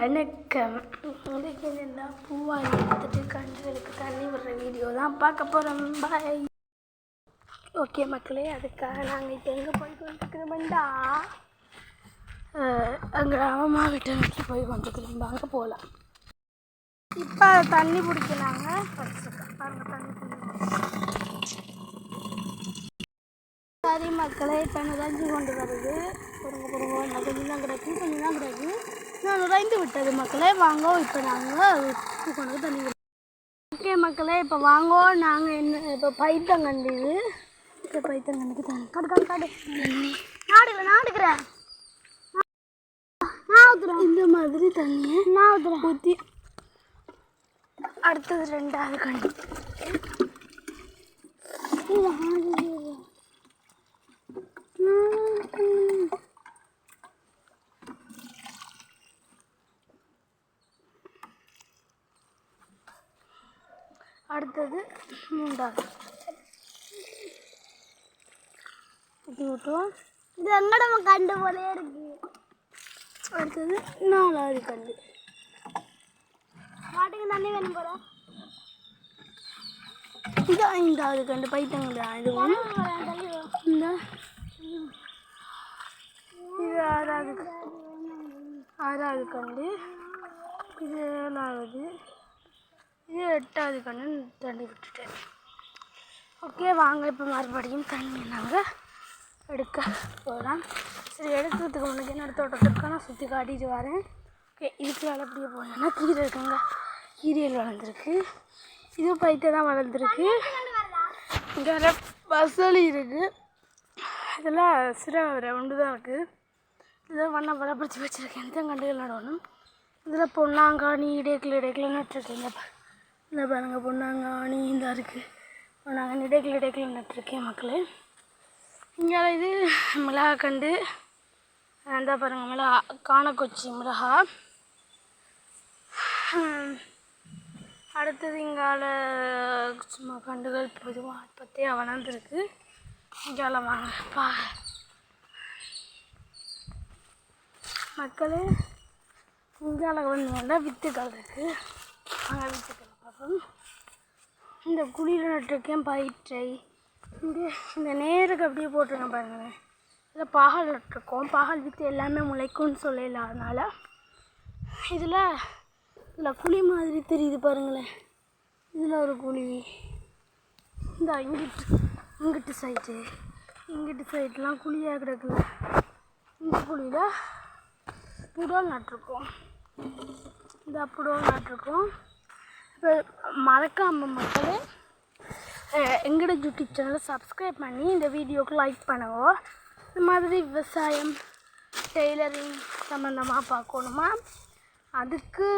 வணக்கம். இன்றைக்கி என்னென்னா பூவாளி எடுத்துகிட்டு கன்றுகளுக்கு தண்ணி விடுற வீடியோ தான் பார்க்க போகிறோம். பாய். ஓகே மக்களே, அதுக்காக நாங்கள் இப்போ எங்கே போய் கொண்டுருக்கிறோம்டா கிராமமாக வீட்டை நோக்கி போய் கொண்டுருக்கிறோம். அங்கே போகலாம். இப்போ தண்ணி பிடிக்கிறாங்க. பாருங்கள் தண்ணி சரி மக்களே, இப்போ நுழைஞ்சு கொண்டு வருது. பொறுங்க கொஞ்சம் தான் கிடக்கு. நான் நுழைந்து விட்டது மக்களே. வாங்கோ, இப்போ நாங்கள் கொண்டு தண்ணி. ஓகே மக்களே, இப்போ வாங்கோ. நாங்கள் என்ன இப்போ பைத்தங்கண்டு இது. இப்போ பைத்தங்கண்டுக்கு தண்ணி காடு நாடுக்கிறேன். நான் ஊற்றுறேன். இந்த மாதிரி தண்ணியை நான் ஊற்றுறேன். ஊற்றி அடுத்தது 2வது கண்டு. அடுத்தது 3வது. இது விட்டுவோம். இது எங்கட கண்டு போலே இருக்கு. அடுத்தது 4வது கண்டு. மாட்டுக்கு தண்ணி வேணும் போல. இது 5வது கண்டு. பைத்தங்கண்டு. இதுவும் இந்த இது 6வது கண்டு. இது 7வது. இது 8வது கண்டு தண்ணி விட்டுட்டேன். ஓகே வாங்க, இப்போ மறுபடியும் தண்ணி நாங்கள் எடுக்க போகலாம். சரி, எடுக்கிறதுக்கு முன்னாடி என்னோடய தோட்டத்திற்கு நான் சுற்றி காட்டிட்டு வரேன். ஓகே, இதுக்கு வேலை அப்படியே போகலன்னா கீரை இருக்குங்க. கீரையில் வளர்ந்துருக்கு. இது பைத்தை தான் வளர்ந்துருக்கு. இங்கே பசலி இருக்குது. இதில் சிறவரை ஒன்று தான் இருக்குது. இதில் வண்ண பலப்படுத்தி வச்சுருக்கேன். எந்த கண்டுகள் நடணும். இதில் பொன்னாங்காணி இடைக்கில் நட்டுருக்கேன். இந்த பாருங்கள், பொன்னாங்காணி இந்த இருக்குது. பொன்னாங்காணி இடைக்கில் நட்டுருக்கேன் மக்களே. இங்கே இது மிளகா கண்டு. அந்த பாருங்கள், மிளகா காணக்கொச்சி மிளகா. அடுத்தது இங்கால சும்மா கண்டுகள் பொதுவாக பற்றியே வளர்ந்துருக்கு. இங்கால வாங்க மக்களே. இங்கால வந்து வித்துக்கள் இருக்குது. வாங்க வித்துக்கள் பார்ப்போம். இந்த குழியில் நட்டுருக்கேன் பயிற்றை. இங்கே இந்த நேருக்கு அப்படியே போட்டிருக்கேன் பாருங்களேன். இதில் பாகல் நட்டுருக்கோம். பாகல் வித்து எல்லாமே முளைக்கும்னு சொல்லல. அதனால் இதில் குழி மாதிரி தெரியுது பாருங்களேன். இதில் ஒரு குழி. இந்த இங்கிட்டு சைட்லாம் குழியாக கிடக்குல. இந்த குழியில் புடல் நட்டுருக்கோம். இந்த புடல் நட்டுருக்கோம். இப்போ மறக்காமல் மக்களே எங்களோட யூடியூப் சேனலை சப்ஸ்கிரைப் பண்ணி இந்த வீடியோவுக்கு லைக் பண்ணுங்க. இந்த மாதிரி விவசாயம் டெய்லரிங் சம்மந்தமாக பார்க்கணுமா, அதுக்கு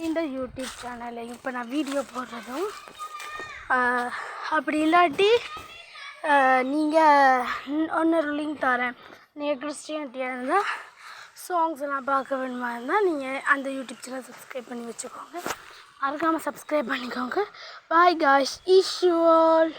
இந்த யூடியூப் சேனலில் இப்போ நான் வீடியோ போடுறதும். அப்படி இல்லாட்டி நீங்கள் இன்னொரு லிங்க் தரேன். நீங்கள் கிறிஸ்டியானிட்டியாக இருந்தால் சாங்ஸ் எல்லாம் பார்க்க வேணுமா இருந்தால் நீங்கள் அந்த யூடியூப் சேனல் சப்ஸ்கிரைப் பண்ணி வச்சுக்கோங்க. மறக்காமல் சப்ஸ்கிரைப் பண்ணிக்கோங்க. பாய் காய்ஸ், ஈஸ் யூ ஆல்.